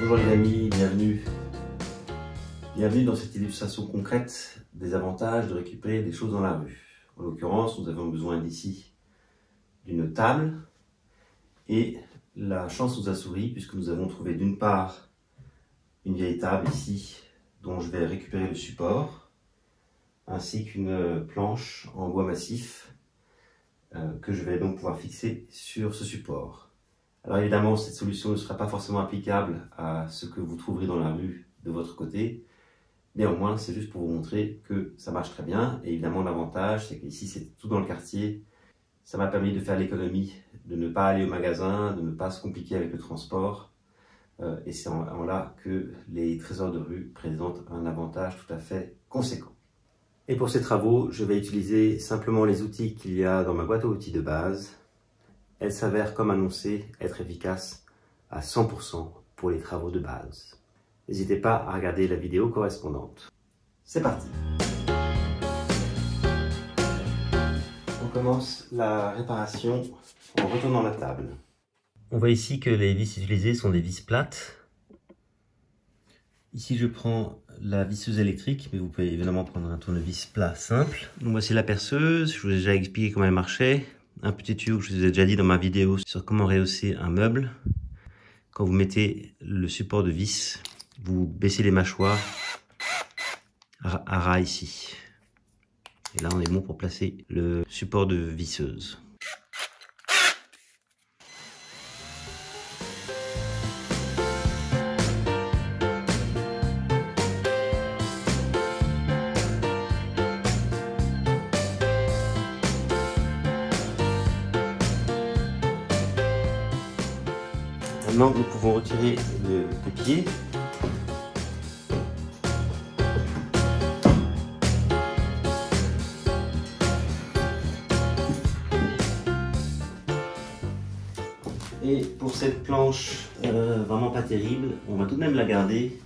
Bonjour les amis, bienvenue. Bienvenue dans cette illustration concrète des avantages de récupérer des choses dans la rue. En l'occurrence, nous avons besoin d'ici d'une table et la chance nous a souri puisque nous avons trouvé d'une part une vieille table ici dont je vais récupérer le support ainsi qu'une planche en bois massif que je vais donc pouvoir fixer sur ce support. Alors évidemment, cette solution ne sera pas forcément applicable à ce que vous trouverez dans la rue de votre côté. Néanmoins, c'est juste pour vous montrer que ça marche très bien. Et évidemment, l'avantage, c'est qu'ici, c'est tout dans le quartier. Ça m'a permis de faire l'économie, de ne pas aller au magasin, de ne pas se compliquer avec le transport. Et c'est en là que les trésors de rue présentent un avantage tout à fait conséquent. Et pour ces travaux, je vais utiliser simplement les outils qu'il y a dans ma boîte à outils de base. Elle s'avère, comme annoncé, être efficace à 100% pour les travaux de base. N'hésitez pas à regarder la vidéo correspondante. C'est parti! On commence la réparation en retournant la table. On voit ici que les vis utilisées sont des vis plates. Ici, je prends la visseuse électrique, mais vous pouvez évidemment prendre un tournevis plat simple. Donc voici la perceuse, je vous ai déjà expliqué comment elle marchait. Un petit tuyau que je vous ai déjà dit dans ma vidéo sur comment rehausser un meuble. Quand vous mettez le support de vis, vous baissez les mâchoires à ras ici. Et là, on est bon pour placer le support de visseuse. Maintenant, nous pouvons retirer le pied. Et pour cette planche vraiment pas terrible, on va tout de même la garder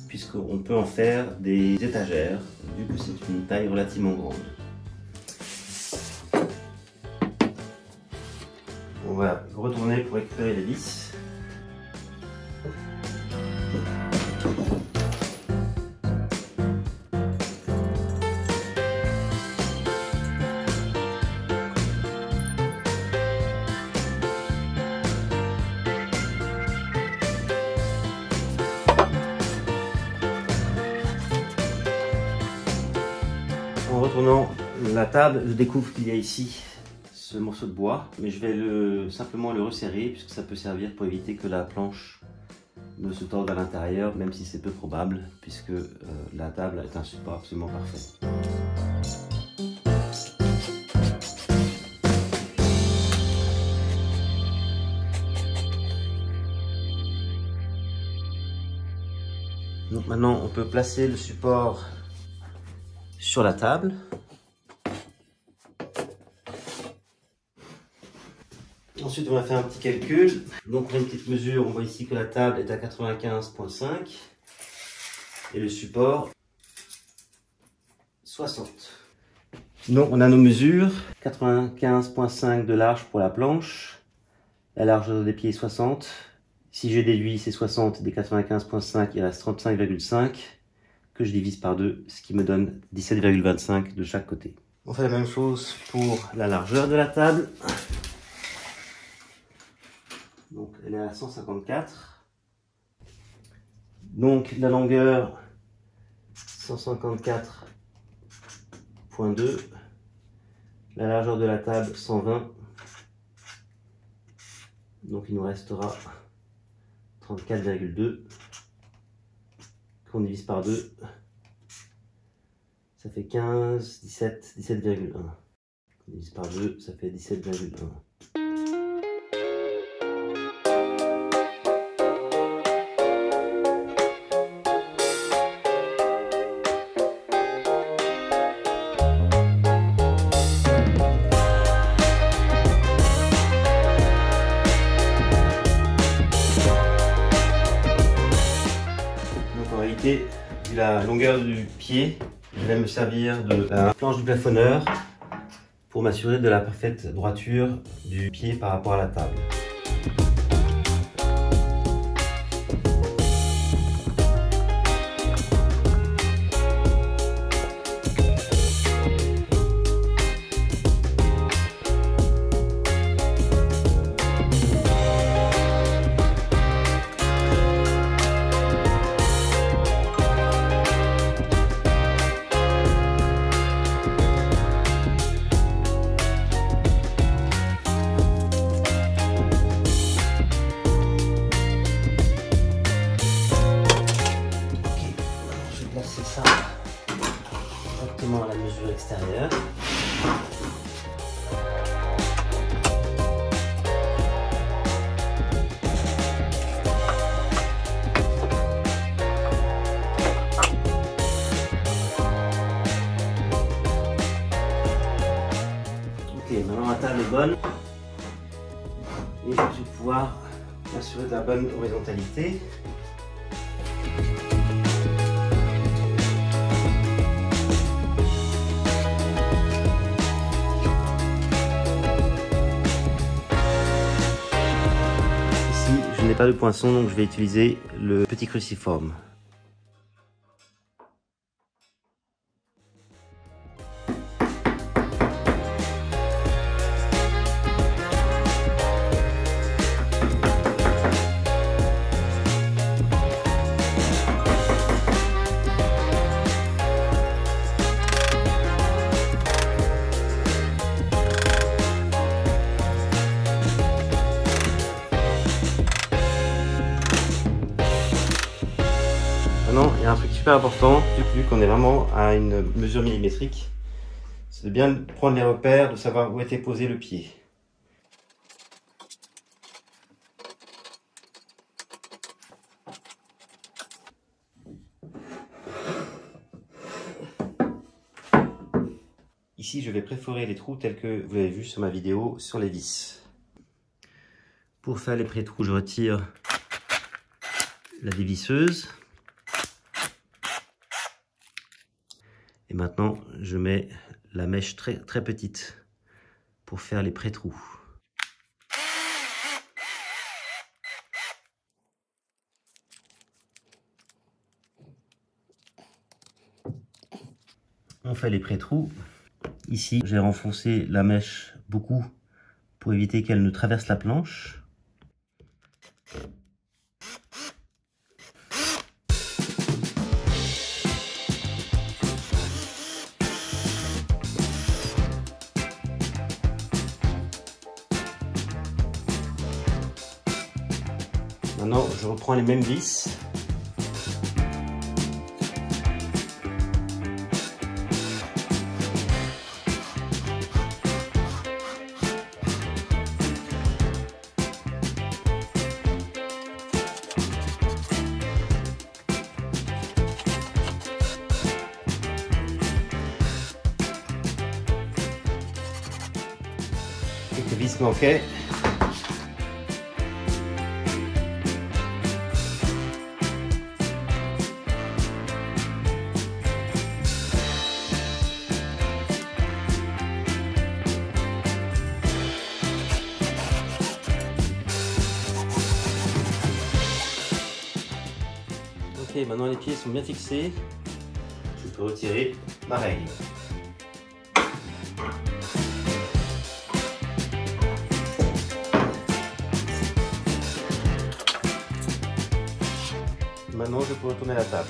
puisqu'on peut en faire des étagères vu que c'est une taille relativement grande. On va retourner pour récupérer les vis. En retournant la table, je découvre qu'il y a ici ce morceau de bois, mais je vais simplement le resserrer puisque ça peut servir pour éviter que la planche ne se torde à l'intérieur, même si c'est peu probable puisque la table est un support absolument parfait. Donc maintenant on peut placer le support sur la table. Ensuite, on va faire un petit calcul. Donc, on a une petite mesure. On voit ici que la table est à 95,5 et le support 60. Donc, on a nos mesures. 95,5 de large pour la planche. La largeur des pieds est 60. Si je déduis ces 60 des 95,5, il reste 35,5 que je divise par 2, ce qui me donne 17,25 de chaque côté. On fait la même chose pour la largeur de la table. Donc elle est à 154. Donc la longueur 154,2. La largeur de la table 120. Donc il nous restera 34,2 qu'on divise par 2. Ça fait 15, 17, 17,1. On divise par 2, ça fait 17,1. Vu la longueur du pied, je vais me servir de la planche du plafonneur pour m'assurer de la parfaite droiture du pied par rapport à la table. l'extérieur. Ok, maintenant la table est bonne et je vais pouvoir m'assurer de la bonne horizontalité. Je n'ai pas de poinçon, donc je vais utiliser le petit cruciforme. Maintenant, il y a un truc super important, vu qu'on est vraiment à une mesure millimétrique, c'est de bien prendre les repères, de savoir où était posé le pied. Ici, je vais perforer les trous tels que vous l'avez vu sur ma vidéo sur les vis. Pour faire les pré-trous, je retire la dévisseuse. Et maintenant, je mets la mèche très petite pour faire les pré-trous. On fait les pré-trous. Ici, j'ai renfoncé la mèche beaucoup pour éviter qu'elle ne traverse la planche. Maintenant, je reprends les mêmes vis. Quelques vis manquaient. Ok, maintenant les pieds sont bien fixés. Je peux retirer ma règle. Maintenant, je peux retourner la table.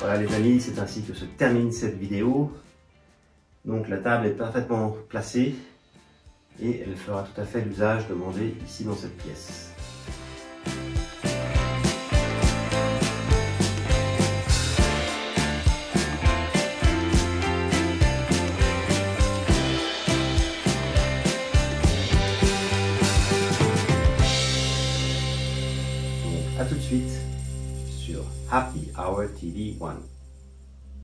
Voilà les amis, c'est ainsi que se termine cette vidéo. Donc la table est parfaitement placée et elle fera tout à fait l'usage demandé ici dans cette pièce. Donc, à tout de suite sur Happy Hour TV 1.